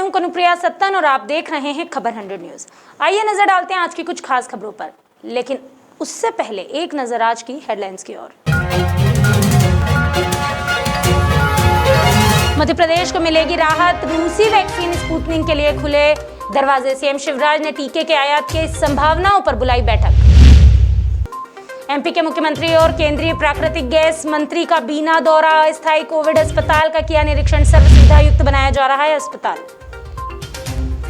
हूं कनुप्रिया सत्तन और आप देख रहे हैं खबर 100 न्यूज। आइए नजर डालते हैं आज की कुछ खास खबरों पर, लेकिन उससे पहले एक नजर आज की हेडलाइंस की ओर। मध्य प्रदेश को मिलेगी राहत, रूसी वैक्सीन स्पुतनिक के लिए खुले दरवाजे। सीएम शिवराज ने टीके के आयात की संभावनाओं पर बुलाई बैठक। एमपी के मुख्यमंत्री और केंद्रीय प्राकृतिक गैस मंत्री का बीना दौरा, अस्थायी कोविड अस्पताल का किया निरीक्षण। सर्व सुविधा युक्त बनाया जा रहा है अस्पताल।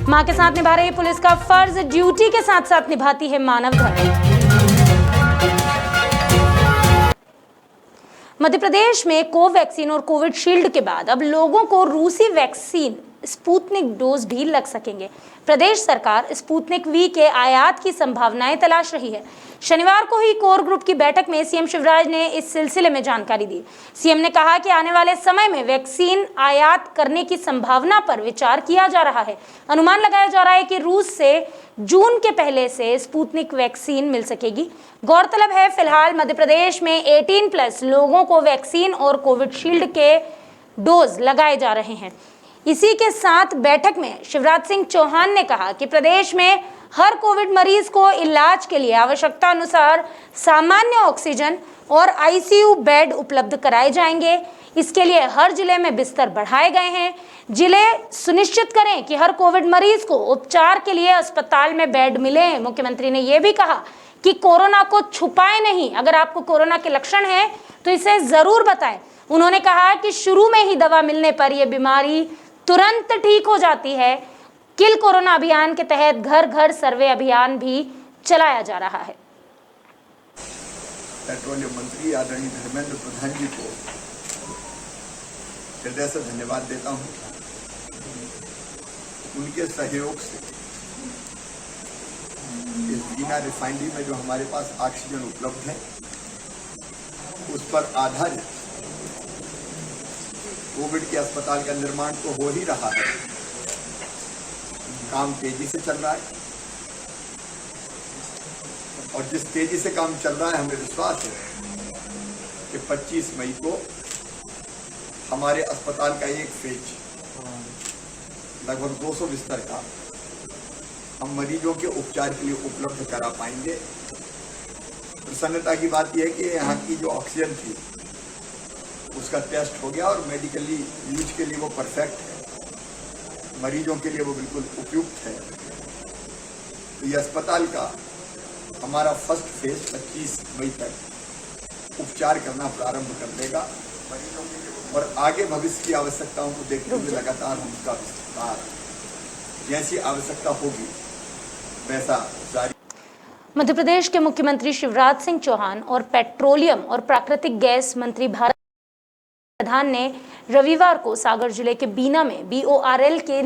मां के साथ निभा रही पुलिस का फर्ज, ड्यूटी के साथ साथ निभाती है मानव धर्म। मध्य प्रदेश में कोवैक्सीन और कोविशील्ड के बाद अब लोगों को रूसी वैक्सीन स्पुतनिक डोज भी लग सकेंगे। प्रदेश सरकार स्पुतनिक वी के आयात की संभावनाएं तलाश रही है। शनिवार को ही कोर ग्रुप की बैठक में सीएम शिवराज ने इस सिलसिले में जानकारी दी। सीएम ने कहा कि आने वाले समय में वैक्सीन आयात करने की संभावना पर विचार किया जा रहा है। अनुमान लगाया जा रहा है कि रूस से जून के पहले से स्पुतनिक वैक्सीन मिल सकेगी। गौरतलब है फिलहाल मध्य प्रदेश में 18+ लोगों को वैक्सीन और कोविशील्ड के डोज लगाए जा रहे हैं। इसी के साथ बैठक में शिवराज सिंह चौहान ने कहा कि प्रदेश में हर कोविड मरीज को इलाज के लिए आवश्यकता अनुसार सामान्य ऑक्सीजन और आईसीयू बेड उपलब्ध कराए जाएंगे। इसके लिए हर जिले में बिस्तर बढ़ाए गए हैं। जिले सुनिश्चित करें कि हर कोविड मरीज को उपचार के लिए अस्पताल में बेड मिले। मुख्यमंत्री ने यह भी कहा कि कोरोना को छुपाए नहीं, अगर आपको कोरोना के लक्षण हैं तो इसे जरूर बताएं। उन्होंने कहा कि शुरू में ही दवा मिलने पर यह बीमारी तुरंत ठीक हो जाती है। किल कोरोना अभियान के तहत घर घर सर्वे अभियान भी चलाया जा रहा है। पेट्रोलियम मंत्री आदरणीय धर्मेंद्र प्रधान जी को हृदय से धन्यवाद देता हूं। उनके सहयोग से इस बीना रिफाइनरी में जो हमारे पास ऑक्सीजन उपलब्ध है उस पर आधारित कोविड के अस्पताल का निर्माण तो हो ही रहा है, काम तेजी से चल रहा है और जिस तेजी से काम चल रहा है हमें विश्वास है कि 25 मई को हमारे अस्पताल का एक फेज लगभग 200 बिस्तर का हम मरीजों के उपचार के लिए उपलब्ध करा पाएंगे। प्रसन्नता की बात यह है कि यहाँ की जो ऑक्सीजन थी उसका टेस्ट हो गया और मेडिकली यूज के लिए वो परफेक्ट है, मरीजों के लिए वो बिल्कुल उपयुक्त है। तो ये अस्पताल का हमारा फर्स्ट फेज 25 मई तक उपचार करना प्रारंभ कर देगा मरीजों के लिए और आगे भविष्य की आवश्यकताओं को देखते हुए लगातार हम उसका विस्तार जैसी आवश्यकता होगी वैसा जारी। मध्य प्रदेश के मुख्यमंत्री शिवराज सिंह चौहान और पेट्रोलियम और प्राकृतिक गैस मंत्री भारत प्रधान ने रविवार को सागर जिले के बीना में BORL के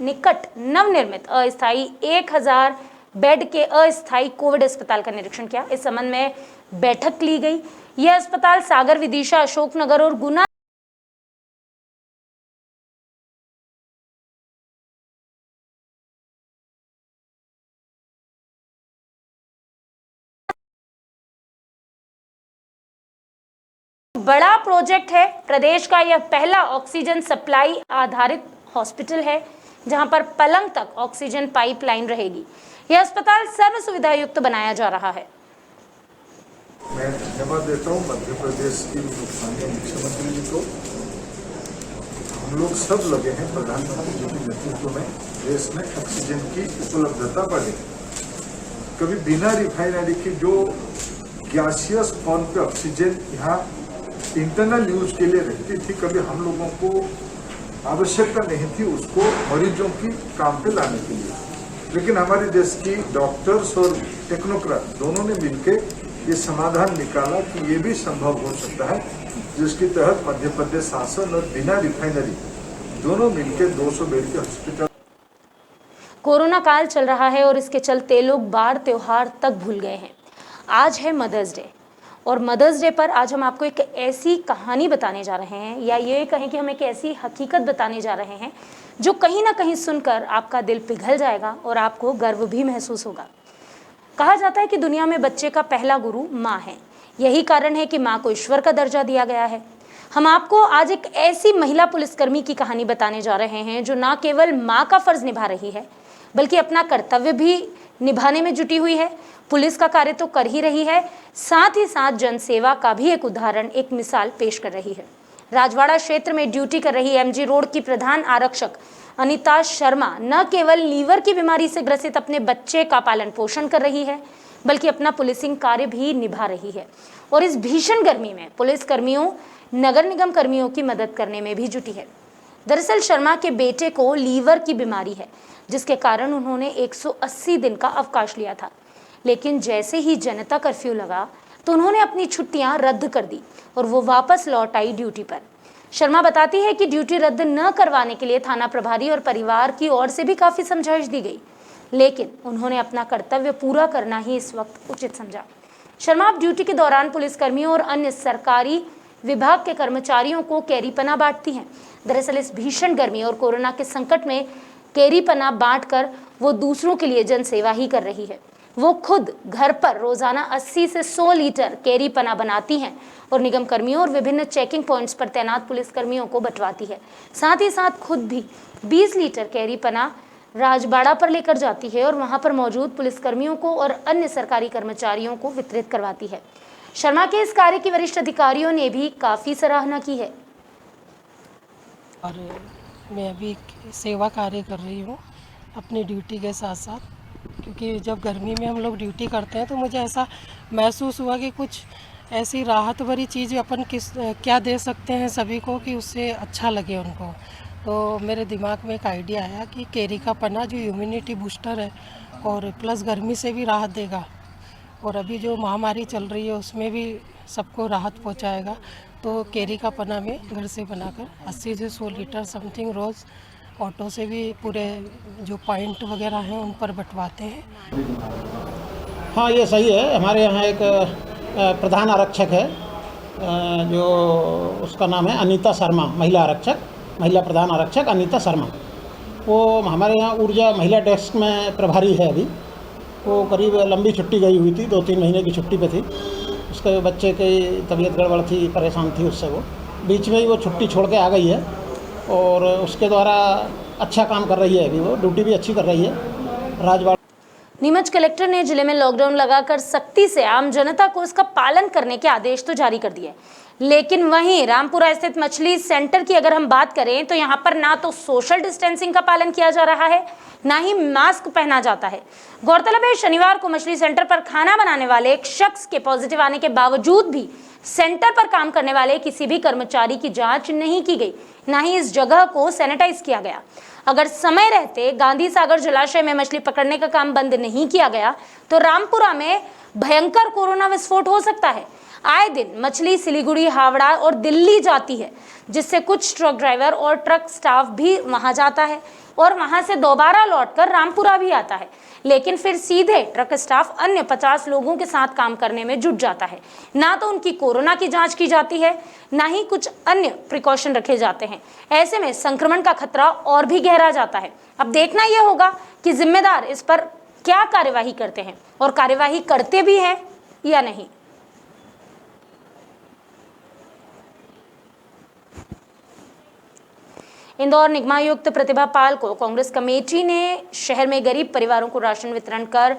निकट नवनिर्मित अस्थायी 1000 बेड के अस्थायी कोविड अस्पताल का निरीक्षण किया। इस संबंध में बैठक ली गई। यह अस्पताल सागर, विदिशा, अशोकनगर और गुना बड़ा प्रोजेक्ट है। प्रदेश का यह पहला ऑक्सीजन सप्लाई आधारित हॉस्पिटल है जहां पर पलंग तक ऑक्सीजन पाइपलाइन रहेगी। यह अस्पताल सर्व सुविधा युक्त बनाया जा रहा है। मैं धन्यवाद देता हूं मध्य प्रदेश की माननीय मुख्यमंत्री जी को। हम लोग सब लगे हैं प्रधानमंत्री जी के नेतृत्व में देश में ऑक्सीजन की उपलब्धता बढ़े। कभी बिना रिफाइनरी की जो गैसियस फॉर्म पे ऑक्सीजन यहाँ इंटरनल यूज के लिए रहती थी, कभी हम लोगों को आवश्यकता नहीं थी उसको मरीजों की काम पे लाने के लिए। लेकिन हमारे देश की डॉक्टर्स और टेक्नोक्रेट दोनों ने मिलकर ये समाधान निकाला कि ये भी संभव हो सकता है, जिसके तहत मध्य प्रदेश शासन और बिना रिफाइनरी दोनों मिलकर 200 बेड के हॉस्पिटल। कोरोना काल चल रहा है और इसके चलते लोग बाढ़ त्योहार तक भूल गए हैं। आज है मदर्स डे और मदर्स डे पर आज हम आपको एक ऐसी कहानी बताने जा रहे हैं, या ये कहें कि हम एक ऐसी हकीकत बताने जा रहे हैं जो कहीं ना कहीं सुनकर आपका दिल पिघल जाएगा और आपको गर्व भी महसूस होगा। कहा जाता है कि दुनिया में बच्चे का पहला गुरु माँ है। यही कारण है कि माँ को ईश्वर का दर्जा दिया गया है। हम आपको आज एक ऐसी महिला पुलिसकर्मी की कहानी बताने जा रहे हैं जो न केवल मां का फर्ज निभा रही है बल्कि अपना कर्तव्य भी निभाने में जुटी हुई है। पुलिस का कार्य तो कर ही रही है, साथ ही साथ जनसेवा का भी एक उदाहरण, एक मिसाल पेश कर रही है। राजवाड़ा क्षेत्र में ड्यूटी कर रही एमजी रोड की प्रधान आरक्षक अनीता शर्मा न केवल लीवर की बीमारी से ग्रसित अपने बच्चे का पालन पोषण कर रही है बल्कि अपना पुलिसिंग कार्य भी निभा रही है और इस भीषण गर्मी में पुलिस कर्मियों, नगर निगम कर्मियों की मदद करने में भी जुटी है। दरअसल शर्मा के बेटे को लीवर की बीमारी है जिसके कारण उन्होंने 180 दिन का अवकाश लिया था, लेकिन जैसे ही जनता कर्फ्यू लगा तो उन्होंने अपनी छुट्टियां रद्द कर दी और वो वापस लौट आई ड्यूटी पर। शर्मा बताती है कि ड्यूटी रद्द न करवाने के लिए थाना प्रभारी और परिवार की ओर से भी काफी समझाइश दी गई, लेकिन उन्होंने अपना कर्तव्य पूरा करना ही इस वक्त उचित समझा। शर्मा अब ड्यूटी के दौरान पुलिसकर्मियों और अन्य सरकारी विभाग के कर्मचारियों को कैरीपना बांटती हैं। दरअसल इस भीषण गर्मी और कोरोना के संकट में कैरीपना बांटकर वो दूसरों के लिए जनसेवा ही कर रही है। वो खुद घर पर रोजाना 80 से 100 लीटर कैरीपना बनाती हैं और निगम कर्मियों और विभिन्न चेकिंग पॉइंट्स पर तैनात पुलिसकर्मियों को बंटवाती है। साथ ही साथ खुद भी 20 लीटर कैरीपना राजबाड़ा पर लेकर जाती है और वहां पर मौजूद पुलिसकर्मियों को और अन्य सरकारी कर्मचारियों को वितरित करवाती है। शर्मा के इस कार्य की वरिष्ठ अधिकारियों ने भी काफी सराहना की है। और मैं अभी सेवा कार्य कर रही हूँ अपनी ड्यूटी के साथ साथ, क्योंकि जब गर्मी में हम लोग ड्यूटी करते हैं तो मुझे ऐसा महसूस हुआ कि कुछ ऐसी राहत भरी चीज़ अपन क्या दे सकते हैं सभी को कि उससे अच्छा लगे उनको। तो मेरे दिमाग में एक आइडिया आया कि केरी का पन्ना जो इम्यूनिटी बूस्टर है और प्लस गर्मी से भी राहत देगा और अभी जो महामारी चल रही है उसमें भी सबको राहत पहुंचाएगा। तो केरी का पन्ना में घर से बनाकर 80 से 100 लीटर समथिंग रोज़ ऑटो से भी पूरे जो पॉइंट वगैरह हैं उन पर बंटवाते हैं। हाँ, ये सही है। हमारे यहाँ एक प्रधान आरक्षक है जो उसका नाम है अनीता शर्मा, महिला प्रधान आरक्षक अनीता शर्मा। वो हमारे यहाँ ऊर्जा महिला डेस्क में प्रभारी है अभी। वो करीब लंबी छुट्टी गई हुई थी, 2-3 महीने की छुट्टी पे थी। उसके बच्चे की तबीयत गड़बड़ थी, परेशान थी उससे। वो बीच में ही वो छुट्टी छोड़ के आ गई है और उसके द्वारा अच्छा काम कर रही है। अभी वो ड्यूटी भी अच्छी कर रही है। राजवाड़ा नीमच कलेक्टर ने जिले में लॉकडाउन लगाकर सख्ती से आम जनता को इसका पालन करने के आदेश तो जारी कर दिए, लेकिन वहीं रामपुरा स्थित मछली सेंटर की अगर हम बात करें तो यहाँ पर ना तो सोशल डिस्टेंसिंग का पालन किया जा रहा है, ना ही मास्क पहना जाता है। गौरतलब है शनिवार को मछली सेंटर पर खाना बनाने वाले एक शख्स के पॉजिटिव आने के बावजूद भी सेंटर पर काम करने वाले किसी भी कर्मचारी की जांच नहीं की गई, ना ही इस जगह को सैनिटाइज किया गया। अगर समय रहते गांधी सागर जलाशय में मछली पकड़ने का काम बंद नहीं किया गया तो रामपुरा में भयंकर कोरोना विस्फोट हो सकता है। आए दिन मछली सिलीगुड़ी, हावड़ा और दिल्ली जाती है, जिससे कुछ ट्रक ड्राइवर और ट्रक स्टाफ भी वहां जाता है और वहां से दोबारा लौटकर रामपुरा भी आता है, लेकिन फिर सीधे ट्रक स्टाफ अन्य 50 लोगों के साथ काम करने में जुट जाता है। ना तो उनकी कोरोना की जांच की जाती है, ना ही कुछ अन्य प्रिकॉशन रखे जाते हैं। ऐसे में संक्रमण का खतरा और भी गहरा जाता है। अब देखना यह होगा कि जिम्मेदार इस पर क्या कार्यवाही करते हैं और कार्यवाही करते भी हैं या नहीं। इंदौर निगमायुक्त प्रतिभा पाल को कांग्रेस कमेटी ने शहर में गरीब परिवारों को राशन वितरण कर,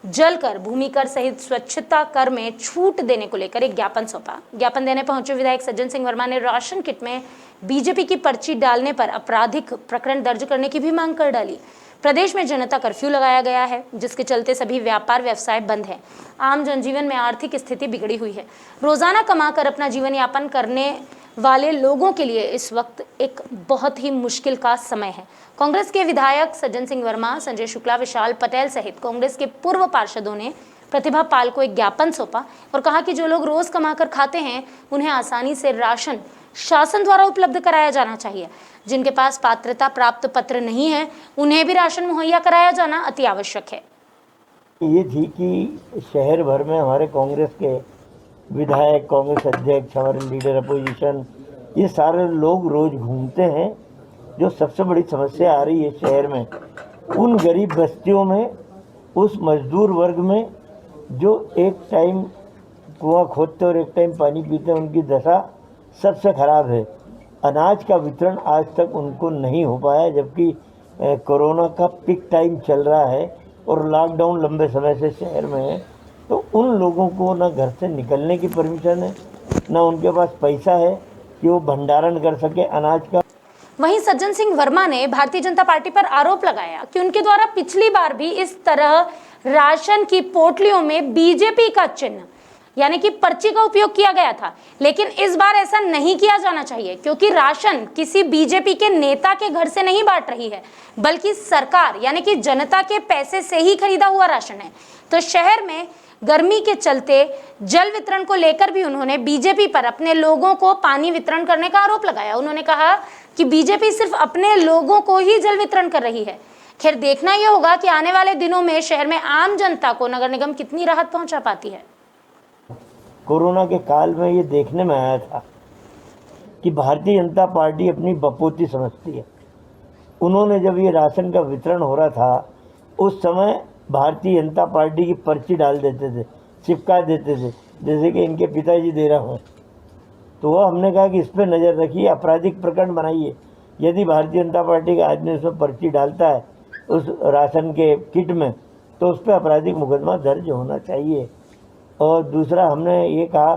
जल कर, भूमि कर सहित स्वच्छता कर में छूट देने को लेकर एक ज्ञापन सौंपा। ज्ञापन देने पहुंचे विधायक सज्जन सिंह वर्मा ने राशन किट में बीजेपी की पर्ची डालने पर आपराधिक प्रकरण दर्ज करने की भी मांग कर डाली। प्रदेश में जनता कर्फ्यू लगाया गया है, जिसके चलते सभी व्यापार व्यवसाय बंद है। आम जनजीवन में आर्थिक स्थिति बिगड़ी हुई है। रोजाना कमाकर अपना जीवन यापन करने वाले लोगों के लिए इस वक्त एक बहुत ही मुश्किल का समय है। कांग्रेस के विधायक सज्जन सिंह वर्मा, संजय शुक्ला, विशाल पटेल सहित कांग्रेस के पूर्व पार्षदों ने प्रतिभा पाल को एक ज्ञापन सौंपा और कहा कि जो लोग रोज कमाकर खाते हैं उन्हें आसानी से राशन शासन द्वारा उपलब्ध कराया जाना चाहिए। जिनके पास पात्रता प्राप्त पत्र नहीं है उन्हें भी राशन मुहैया कराया जाना अति आवश्यक है। ये थी कि शहर भर में हमारे कांग्रेस के विधायक, कांग्रेस अध्यक्ष, हमारे लीडर अपोजिशन, ये सारे लोग रोज घूमते हैं। जो सबसे बड़ी समस्या आ रही है शहर में, उन गरीब बस्तियों में, उस मजदूर वर्ग में जो एक टाइम कुआं खोदते और एक टाइम पानी पीते हैं, उनकी दशा सबसे खराब है। अनाज का वितरण आज तक उनको नहीं हो पाया, जबकि कोरोना का पीक टाइम चल रहा है और लॉकडाउन लंबे समय से शहर में है। तो उन लोगों को ना घर से निकलने की परमिशन है, ना उनके पास पैसा है कि वो भंडारण कर सके अनाज का। वहीं सज्जन सिंह वर्मा ने भारतीय जनता पार्टी पर आरोप लगाया कि उनके द्वारा पिछली बार भी इस तरह राशन की पोटलियों में बीजेपी का चिन्ह यानी कि पर्ची का उपयोग किया गया था, लेकिन इस बार ऐसा नहीं किया जाना चाहिए क्योंकि राशन किसी बीजेपी के नेता के घर से नहीं बांट रही है, बल्कि सरकार यानी कि जनता के पैसे से ही खरीदा हुआ राशन है। तो शहर में गर्मी के चलते जल वितरण को लेकर भी उन्होंने बीजेपी पर अपने लोगों को पानी वितरण करने का आरोप लगाया। उन्होंने कहा कि बीजेपी सिर्फ अपने लोगों को ही जल वितरण कर रही है। खैर, देखना यह होगा कि आने वाले दिनों में शहर में आम जनता को नगर निगम कितनी राहत पहुंचा पाती है। कोरोना के काल में ये देखने में आया था कि भारतीय जनता पार्टी अपनी बपोती समझती है। उन्होंने जब ये राशन का वितरण हो रहा था, उस समय भारतीय जनता पार्टी की पर्ची डाल देते थे, चिपका देते थे, जैसे कि इनके पिताजी दे रहा हूँ। तो वह हमने कहा कि इस पर नज़र रखिए, आपराधिक प्रकरण बनाइए। यदि भारतीय जनता पार्टी का आदमी उसमें पर्ची डालता है उस राशन के किट में, तो उस पर आपराधिक मुकदमा दर्ज होना चाहिए। और दूसरा, हमने ये कहा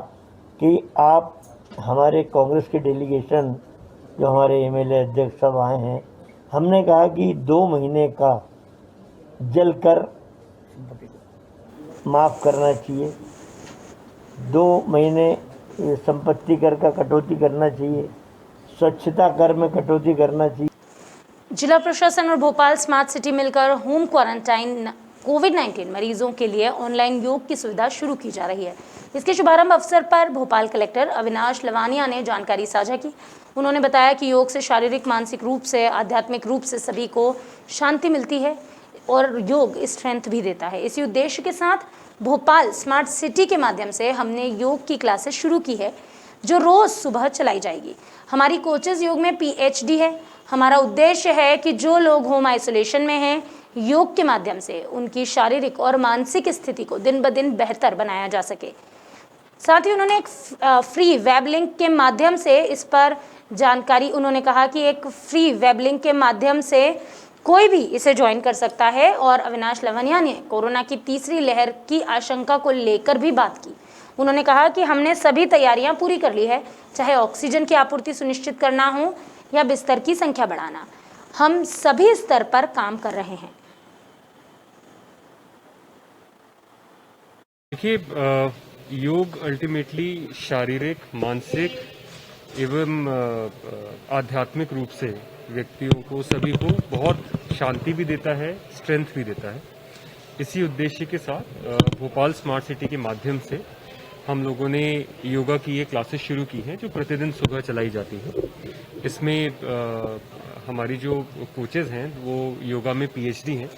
कि आप हमारे कांग्रेस के डेलीगेशन जो हमारे एमएलए अध्यक्ष सब आए हैं, हमने कहा कि 2 महीने का जल कर माफ़ करना चाहिए, 2 महीने संपत्ति कर का कटौती करना चाहिए, स्वच्छता कर में कटौती करना चाहिए। जिला प्रशासन और भोपाल स्मार्ट सिटी मिलकर होम क्वारंटाइन कोविड-19 मरीजों के लिए ऑनलाइन योग की सुविधा शुरू की जा रही है। इसके शुभारंभ अवसर पर भोपाल कलेक्टर अविनाश लवानिया ने जानकारी साझा की। उन्होंने बताया कि योग से शारीरिक, मानसिक रूप से, आध्यात्मिक रूप से सभी को शांति मिलती है और योग स्ट्रेंथ भी देता है। इसी उद्देश्य के साथ भोपाल स्मार्ट सिटी के माध्यम से हमने योग की क्लासेस शुरू की है, जो रोज़ सुबह चलाई जाएगी। हमारी कोचेज योग में PhD है। हमारा उद्देश्य है कि जो लोग होम आइसोलेशन में हैं, योग के माध्यम से उनकी शारीरिक और मानसिक स्थिति को दिन ब दिन बेहतर बनाया जा सके। साथ ही उन्होंने एक फ्री वेब लिंक के माध्यम से इस पर जानकारी, उन्होंने कहा कि एक फ्री वेब लिंक के माध्यम से कोई भी इसे ज्वाइन कर सकता है। और अविनाश लवानिया ने कोरोना की तीसरी लहर की आशंका को लेकर भी बात की। उन्होंने कहा कि हमने सभी तैयारियां पूरी कर ली है, चाहे ऑक्सीजन की आपूर्ति सुनिश्चित करना हो या बिस्तर की संख्या बढ़ाना, हम सभी स्तर पर काम कर रहे हैं। देखिए, योग अल्टीमेटली शारीरिक, मानसिक एवं आध्यात्मिक रूप से व्यक्तियों को, सभी को बहुत शांति भी देता है, स्ट्रेंथ भी देता है। इसी उद्देश्य के साथ भोपाल स्मार्ट सिटी के माध्यम से हम लोगों ने योगा की ये क्लासेस शुरू की हैं, जो प्रतिदिन सुबह चलाई जाती हैं। इसमें हमारी जो कोचेज़ हैं वो योगा में PhD हैं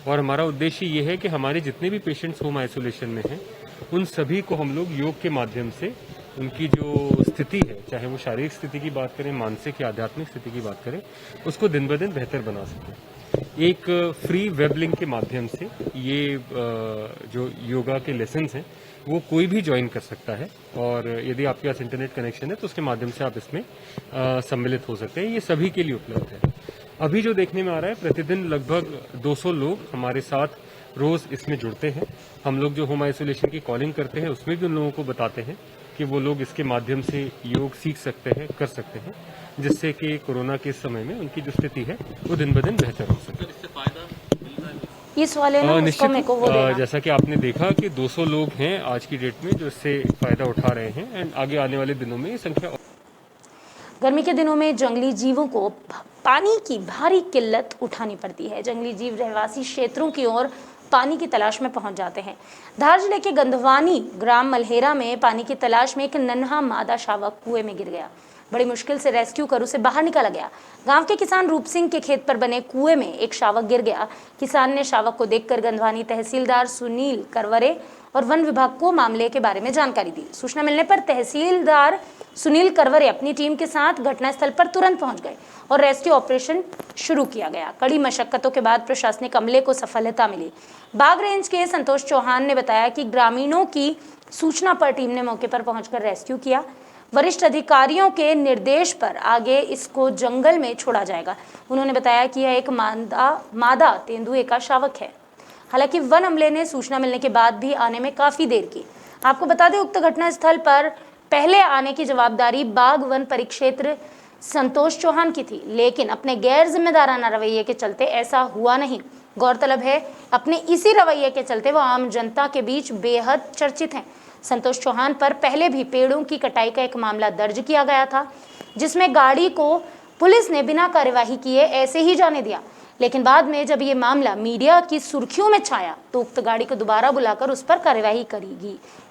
और हमारा उद्देश्य ये है कि हमारे जितने भी पेशेंट्स होम आइसोलेशन में हैं, उन सभी को हम लोग योग के माध्यम से उनकी जो स्थिति है, चाहे वो शारीरिक स्थिति की बात करें, मानसिक या आध्यात्मिक स्थिति की बात करें, उसको दिन ब दिन बेहतर बना सकें। एक फ्री वेब लिंक के माध्यम से ये जो योगा के लेसन्स हैं वो कोई भी ज्वाइन कर सकता है और यदि आपके पास इंटरनेट कनेक्शन है तो उसके माध्यम से आप इसमें सम्मिलित हो सकते हैं। ये सभी के लिए उपलब्ध है। अभी जो देखने में आ रहा है, प्रतिदिन लगभग 200 लोग हमारे साथ रोज़ इसमें जुड़ते हैं। हम लोग जो होम आइसोलेशन की कॉलिंग करते हैं उसमें भी उन लोगों को बताते हैं कि वो लोग इसके माध्यम से योग सीख सकते हैं, कर सकते हैं, जिससे कि कोरोना के समय में उनकी जो स्थिति है वो दिन ब दिन बेहतर हो सके। इस वाले ना उसको मेरे को वो देना। जैसा कि आपने देखा कि 200 लोग हैं आज की डेट में जो इससे फायदा उठा रहे हैं एंड आगे आने वाले दिनों में ये संख्या। गर्मी के दिनों में जंगली जीवों को पानी की भारी किल्लत उठानी पड़ती है। जंगली जीव रहवासी क्षेत्रों की ओर पानी की तलाश में पहुंच जाते हैं। धार जिले के गंधवानी ग्राम मल्हेरा में पानी की तलाश में एक नन्हा मादा शावक कुएं में गिर गया। बड़ी मुश्किल से रेस्क्यू कर उसे बाहर निकाला गया। गांव के किसान रूप सिंह के खेत पर बने कुएं में एक शावक गिर गया। किसान ने शावक को देखकर गंधवानी तहसीलदार सुनील करवरे और वन विभाग को मामले के बारे में जानकारी दी। सूचना मिलने पर तहसीलदार सुनील करवरे अपनी टीम के साथ घटनास्थल पर तुरंत पहुंच गए और रेस्क्यू ऑपरेशन शुरू किया गया। कड़ी मशक्कतों के बाद प्रशासनिक अमले को सफलता मिली। बाग रेंज के संतोष चौहान ने बताया कि ग्रामीणों की सूचना पर टीम ने मौके पर पहुंचकर रेस्क्यू किया। वरिष्ठ अधिकारियों के निर्देश पर आगे इसको जंगल में छोड़ा जाएगा। उन्होंने बताया कि यह एक मादा तेंदुए का शावक है। हालांकि वन अमले ने सूचना मिलने के बाद भी आने में काफी देर की। आपको बता दें, उक्त घटना स्थल पर पहले आने की जवाबदारी बाघ वन परिक्षेत्र संतोष चौहान की थी, लेकिन अपने गैर जिम्मेदाराना रवैये के चलते ऐसा हुआ नहीं। गौरतलब है, अपने इसी रवैये के चलते वो आम जनता के बीच बेहद चर्चित हैं। संतोष चौहान पर पहले भी पेड़ों की कटाई का एक मामला दर्ज किया गया था, जिसमें गाड़ी को पुलिस ने बिना कार्यवाही किए ऐसे ही जाने दिया। लेकिन बाद में जब ये मामला मीडिया की सुर्खियों में छाया तो उक्त गाड़ी को दोबारा बुलाकर उस पर कार्यवाही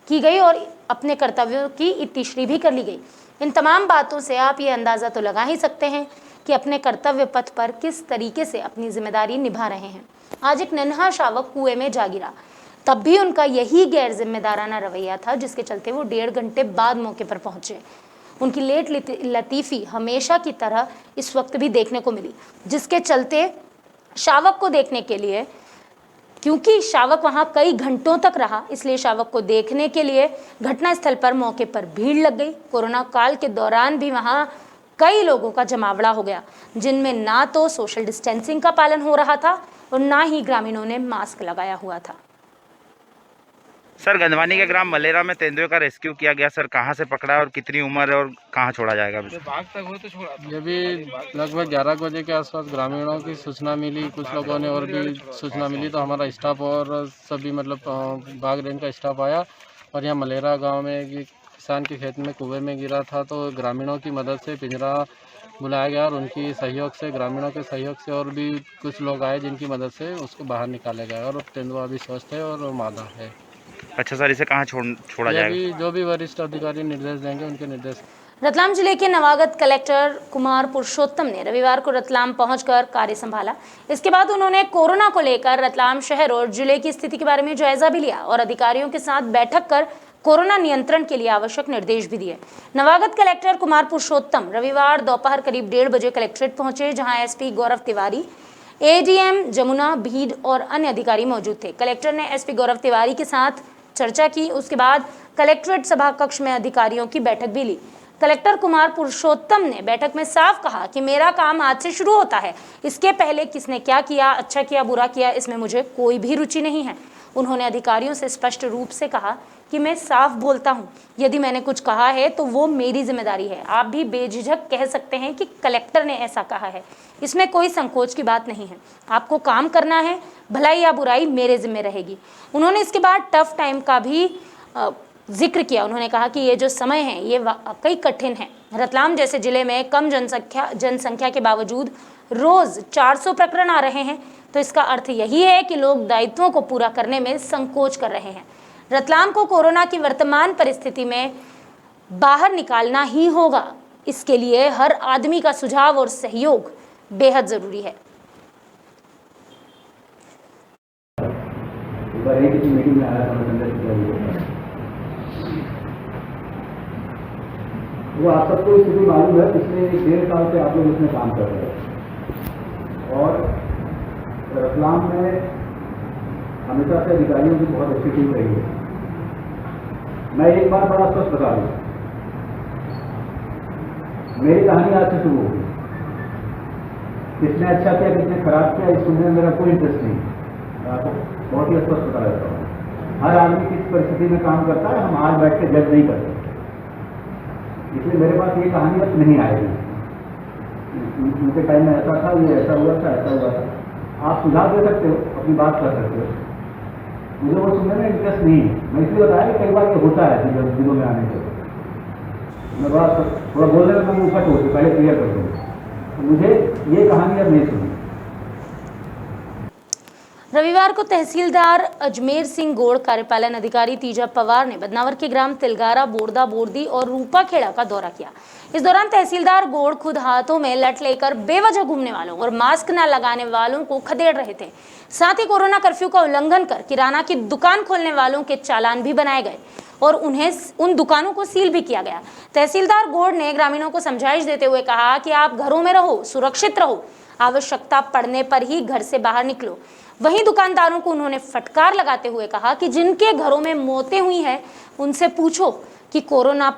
की गई और अपने कर्तव्यों की इत्तिश्री भी कर ली गई। इन तमाम बातों से आप ये अंदाज़ा तो लगा ही सकते हैं कि अपने कर्तव्य पथ पर किस तरीके से अपनी जिम्मेदारी निभा रहे हैं। आज एक नन्हा शावक कुएं में जा गिरा, तब भी उनका यही गैर जिम्मेदाराना रवैया था जिसके चलते वो 1.5 घंटे बाद मौके पर पहुंचे। उनकी लेट लतीफ़ी हमेशा की तरह इस वक्त भी देखने को मिली, जिसके चलते शावक को देखने के लिए, क्योंकि शावक वहां कई घंटों तक रहा, इसलिए शावक को देखने के लिए घटनास्थल पर मौके पर भीड़ लग गई। कोरोना काल के दौरान भी वहां कई लोगों का जमावड़ा हो गया, जिनमें ना तो सोशल डिस्टेंसिंग का पालन हो रहा था और ना ही ग्रामीणों ने मास्क लगाया हुआ था। सर, गंधवानी के ग्राम मलेरा में तेंदुए का रेस्क्यू किया गया। सर, कहां से पकड़ा और कितनी उम्र है और कहां छोड़ा जाएगा? ये भी लगभग 11 बजे के आसपास ग्रामीणों की सूचना मिली, कुछ लोगों ने और भी सूचना मिली, तो हमारा स्टाफ और सभी बाघ रेंज का स्टाफ आया और यहाँ मलेरा गांव में एक किसान के खेत में कुएं में गिरा था, तो ग्रामीणों की मदद से पिंजरा बुलाया गया और उनकी सहयोग से, ग्रामीणों के सहयोग से और भी कुछ लोग आए जिनकी मदद से उसको बाहर निकाला गया और तेंदुआ अभी स्वस्थ है और मादा है। अच्छा सर, इसे कहाँ छोड़ा जाएगा? जो भी वरिष्ठ अधिकारी निर्देश देंगे उनके निर्देश। रतलाम जिले के नवागत कलेक्टर कुमार पुरुषोत्तम ने रविवार को रतलाम पहुंचकर कार्य संभाला। इसके बाद उन्होंने कोरोना को लेकर रतलाम शहर और जिले की स्थिति के बारे में जायजा भी लिया और अधिकारियों के साथ बैठक कर कोरोना नियंत्रण के लिए आवश्यक निर्देश भी दिए। नवागत कलेक्टर कुमार पुरुषोत्तम रविवार दोपहर करीब 1:30 बजे कलेक्ट्रेट पहुंचे, जहां एसपी गौरव तिवारी, एडीएम जमुना भीड़ और अन्य अधिकारी मौजूद थे। कलेक्टर ने एसपी गौरव तिवारी के साथ चर्चा की। उसके बाद कलेक्ट्रेट सभा कक्ष में अधिकारियों की बैठक भी ली। कलेक्टर कुमार पुरुषोत्तम ने बैठक में साफ कहा कि मेरा काम आज से शुरू होता है, इसके पहले किसने क्या किया, अच्छा किया, बुरा किया, इसमें मुझे कोई भी रुचि नहीं है। उन्होंने अधिकारियों से स्पष्ट रूप से कहा कि मैं साफ बोलता हूं, यदि मैंने कुछ कहा है तो वो मेरी जिम्मेदारी है। आप भी बेझिझक कह सकते हैं कि कलेक्टर ने ऐसा कहा है, इसमें कोई संकोच की बात नहीं है। आपको काम करना है, भलाई या बुराई मेरे जिम्मे रहेगी। उन्होंने इसके बाद टफ टाइम का भी जिक्र किया। उन्होंने कहा कि ये जो समय है ये वाकई कठिन है। रतलाम जैसे जिले में कम जनसंख्या के बावजूद रोज 400 प्रकरण आ रहे हैं, तो इसका अर्थ यही है कि लोग दायित्वों को पूरा करने में संकोच कर रहे हैं। रतलाम को कोरोना की वर्तमान परिस्थिति में बाहर निकालना ही होगा। इसके लिए हर आदमी का सुझाव और सहयोग बेहद जरूरी है। मीटिंग में आया था, वो आप सबको स्थिति मालूम है। पिछले 1.5 साल से आप लोग इसमें काम कर रहे हैं और रतलाम में हमेशा से अधिकारियों की बहुत अच्छी टीम रही है। मैं एक बार बड़ा स्पष्ट बता दूं, मेरी कहानी आज से शुरू होगी। किसने अच्छा किया, किसने खराब किया, इस सुनने में मेरा कोई इंटरेस्ट नहीं। मैं आपको बहुत ही स्पष्ट बता देता हूँ। हर आदमी किस परिस्थिति में काम करता है, हम आज बैठ के जज नहीं करते, इसलिए मेरे पास ये कहानी अब नहीं आएगी। उनके टाइम में ऐसा था, ये ऐसा हुआ था, ऐसा हुआ था। आप सुझाव दे सकते हो, अपनी बात कर सकते हो, मुझे वो सुनने में इंटरेस्ट नहीं है। मैं इसलिए बताया कि कई बार ये होता है जिलों में आने से मैं बात थोड़ा बोलने में मैं उफट होती, पहले क्लियर कर दूँ। मुझे ये कहानी अब नहीं सुनी। रविवार को तहसीलदार अजमेर सिंह गोड़, कार्यपालन अधिकारी तीजा पवार ने बदनावर के ग्राम तिलगारा, बोरदा, बोरदी और रूपाखेड़ा का दौरा किया। इस दौरान तहसीलदार गोड़ खुद हाथों में लठ लेकर बेवजह घूमने वालों और मास्क न लगाने वालों को खदेड़ रहे थे। साथ ही कोरोना कर्फ्यू का उल्लंघन कर किराना की दुकान खोलने वालों के चालान भी बनाए गए और उन्हें उन दुकानों को सील भी किया गया। तहसीलदार गोड़ ने ग्रामीणों को समझाइश देते हुए कहा कि आप घरों में रहो, सुरक्षित रहो, आवश्यकता पड़ने पर ही घर से बाहर निकलो। वहीं दुकानदारों को उन्होंने फटकार लगाते हुए कहा कि जिनके घरों में मौतें हुई हैं उनसे पूछो कि कोरोना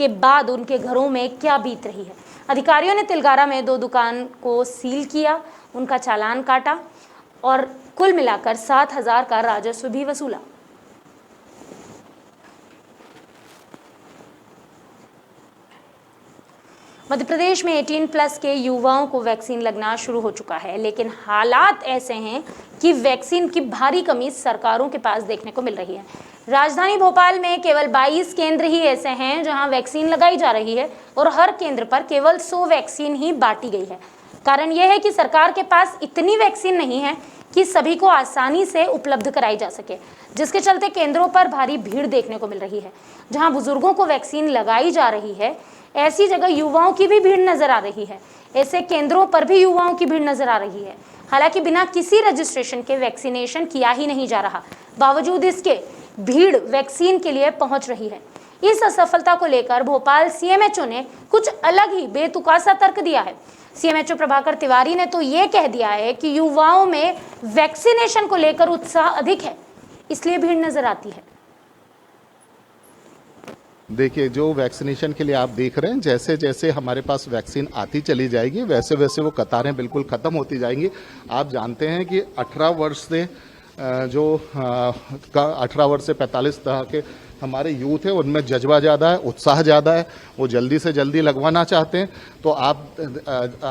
के बाद उनके घरों में क्या बीत रही है। अधिकारियों ने तिलगारा में 2 दुकान को सील किया, उनका चालान काटा और कुल मिलाकर 7,000 का राजस्व भी वसूला। मध्य प्रदेश में 18+ के युवाओं को वैक्सीन लगना शुरू हो चुका है, लेकिन हालात ऐसे हैं कि वैक्सीन की भारी कमी सरकारों के पास देखने को मिल रही है। राजधानी भोपाल में केवल 22 केंद्र ही ऐसे हैं जहां वैक्सीन लगाई जा रही है और हर केंद्र पर केवल 100 वैक्सीन ही बांटी गई है। कारण यह है कि सरकार के पास इतनी वैक्सीन नहीं है कि सभी को आसानी से उपलब्ध कराई जा सके, जिसके चलते केंद्रों पर भारी भीड़ देखने को मिल रही है। जहां बुजुर्गों को वैक्सीन लगाई जा रही है, ऐसी जगह युवाओं की भी भीड़ नजर आ रही है। ऐसे केंद्रों पर भी युवाओं की भीड़ नजर आ रही है। हालांकि बिना किसी रजिस्ट्रेशन के वैक्सीनेशन किया ही नहीं जा रहा, बावजूद इसके भीड़ वैक्सीन के लिए पहुंच रही है। इस असफलता को लेकर भोपाल सीएमएचओ ने कुछ अलग ही बेतुका सा तर्क दिया है। सीएमएचओ प्रभाकर तिवारी ने तो ये कह दिया है कि युवाओं में वैक्सीनेशन को लेकर उत्साह अधिक है, इसलिए भीड़ नजर आती है। देखिए, जो वैक्सीनेशन के लिए आप देख रहे हैं, जैसे जैसे हमारे पास वैक्सीन आती चली जाएगी वैसे वैसे वो कतारें बिल्कुल ख़त्म होती जाएंगी। आप जानते हैं कि 18 वर्ष से 18 वर्ष से 45 तक के हमारे यूथ है, उनमें जज्बा ज़्यादा है, उत्साह ज़्यादा है, वो जल्दी से जल्दी लगवाना चाहते हैं। तो आप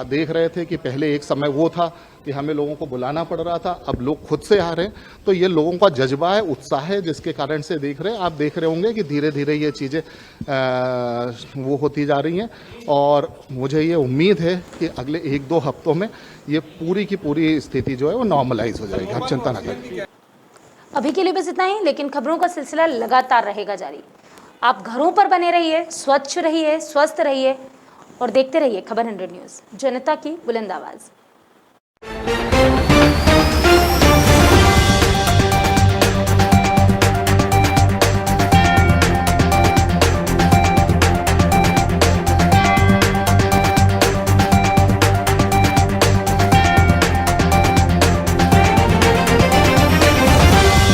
देख रहे थे कि पहले एक समय वो था कि हमें लोगों को बुलाना पड़ रहा था, अब लोग खुद से आ रहे हैं। तो ये लोगों का जज्बा है, उत्साह है, जिसके कारण से आप देख रहे होंगे कि धीरे धीरे ये चीज़ें वो होती जा रही हैं। और मुझे ये उम्मीद है कि अगले 1-2 हफ्तों में ये पूरी की पूरी स्थिति जो है वो नॉर्मलाइज हो जाएगी। आप चिंता न करें। अभी के लिए बस इतना ही, लेकिन खबरों का सिलसिला लगातार रहेगा जारी। आप घरों पर बने रहिए, स्वच्छ रहिए, स्वस्थ रहिए और देखते रहिए खबर 100 न्यूज़, जनता की बुलंद आवाज़।